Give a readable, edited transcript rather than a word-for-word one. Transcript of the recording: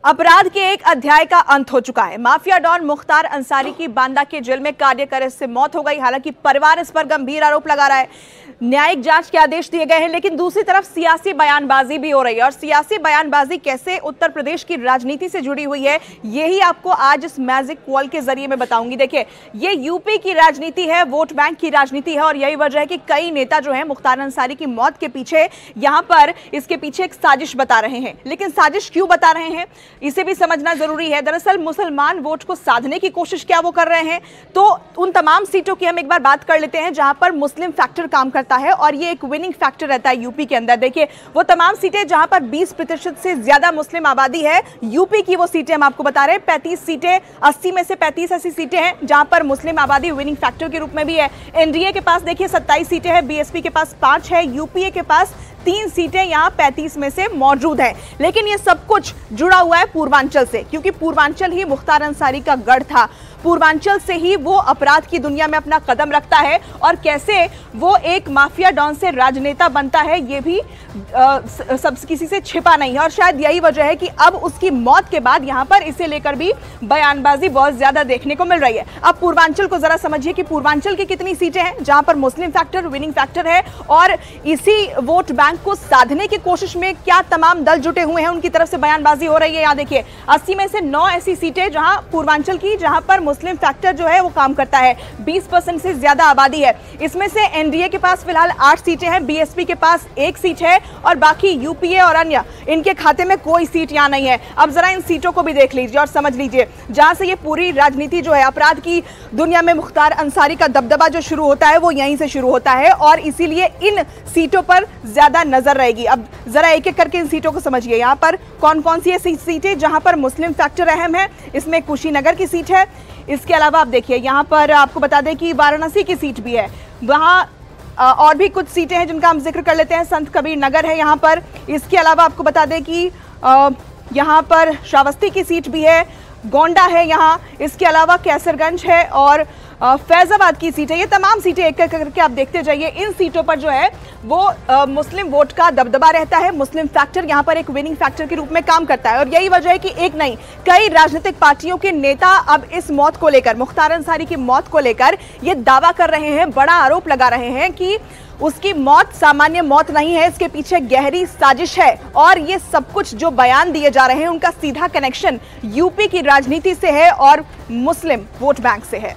अपराध के एक अध्याय का अंत हो चुका है। माफिया डॉन मुख्तार अंसारी की बांदा के जेल में कार्डियक अरेस्ट से मौत हो गई। हालांकि परिवार इस पर गंभीर आरोप लगा रहा है। न्यायिक जांच के आदेश दिए गए हैं, लेकिन दूसरी तरफ सियासी बयानबाजी भी हो रही है। और सियासी बयानबाजी कैसे उत्तर प्रदेश की राजनीति से जुड़ी हुई है, यही आपको आज इस मैजिक कॉल के जरिए मैं बताऊंगी। देखिए, ये यूपी की राजनीति है, वोट बैंक की राजनीति है, और यही वजह है कि कई नेता जो है मुख्तार अंसारी की मौत के पीछे यहां पर इसके पीछे एक साजिश बता रहे हैं। लेकिन साजिश क्यों बता रहे हैं, इसे भी समझना जरूरी है। दरअसल मुसलमान वोट को साधने की कोशिश क्या वो कर रहे हैं, तो उन तमाम सीटों की हम एक बार बात कर लेते हैं जहां पर मुस्लिम फैक्टर काम करता है, और ये एक विनिंग फैक्टर रहता है यूपी के अंदर। देखिए, वो तमाम सीटें जहां पर 20% से ज्यादा मुस्लिम आबादी है, यूपी की वो सीटें हम आपको बता रहे हैं 35 सीटें, 80 में से 35 ऐसी सीटें हैं जहां पर मुस्लिम आबादी विनिंग फैक्टर के रूप में भी है। एनडीए के पास देखिए 27 सीटें हैं, बीएसपी के पास 5 है, यूपीए के पास 3 सीटें यहां 35 में से मौजूद हैं। लेकिन ये सब कुछ जुड़ा हुआ है पूर्वांचल से, क्योंकि पूर्वांचल ही मुख्तार अंसारी का गढ़ था। पूर्वांचल से ही वो अपराध की दुनिया में अपना कदम रखता है, और कैसे वो एक माफिया डॉन से राजनेता बनता है ये भी सब किसी से छिपा नहीं है। और शायद यही वजह है कि अब उसकी मौत के बाद यहां पर इसे लेकर भी बयानबाजी बहुत ज्यादा देखने को मिल रही है। अब पूर्वांचल को जरा समझिए कि पूर्वांचल की कितनी सीटें हैं जहां पर मुस्लिम फैक्टर विनिंग फैक्टर है, और इसी वोट बैंक को साधने की कोशिश में क्या तमाम दल जुटे हुए हैं, उनकी तरफ से बयानबाजी हो रही है। यहाँ देखिए 80 में से 9 ऐसी सीटें जहां पूर्वांचल की, जहां पर मुस्लिम फैक्टर जो है वो काम करता है। 20% से ज्यादा आबादी है। इसमें से एनडीए के पास फिलहाल 8 सीटें हैं, बीएसपी के पास 1 सीट है, और बाकी यूपीए और अन्य इनके खाते में कोई सीट यहां नहीं है। अब जरा इन सीटों को भी देख लीजिए और समझ लीजिए, जहां से ये पूरी राजनीति जो है अपराध की दुनिया में मुख्तार अंसारी का दबदबा जो शुरू होता है वो यहीं से शुरू होता है, और इसीलिए इन सीटों पर ज्यादा नजर रहेगी। अब जरा एक एक करके इन सीटों को समझिए। यहाँ पर कौन कौन सी ऐसी सीटें जहां पर मुस्लिम फैक्टर अहम है, इसमें कुशीनगर की सीट है। इसके अलावा आप देखिए यहाँ पर आपको बता दें कि वाराणसी की सीट भी है, वहाँ और भी कुछ सीटें हैं जिनका हम जिक्र कर लेते हैं। संत कबीर नगर है यहाँ पर। इसके अलावा आपको बता दें कि यहाँ पर श्रावस्ती की सीट भी है, गोंडा है यहाँ। इसके अलावा कैसरगंज है और फैजाबाद की सीट है। ये तमाम सीटें एक एक करके आप देखते जाइए। इन सीटों पर जो है वो मुस्लिम वोट का दबदबा रहता है। मुस्लिम फैक्टर यहाँ पर एक विनिंग फैक्टर के रूप में काम करता है, और यही वजह है कि एक नहीं कई राजनीतिक पार्टियों के नेता अब इस मौत को लेकर, मुख्तार अंसारी की मौत को लेकर ये दावा कर रहे हैं, बड़ा आरोप लगा रहे हैं कि उसकी मौत सामान्य मौत नहीं है, इसके पीछे गहरी साजिश है। और ये सब कुछ जो बयान दिए जा रहे हैं उनका सीधा कनेक्शन यूपी की राजनीति से है और मुस्लिम वोट बैंक से है।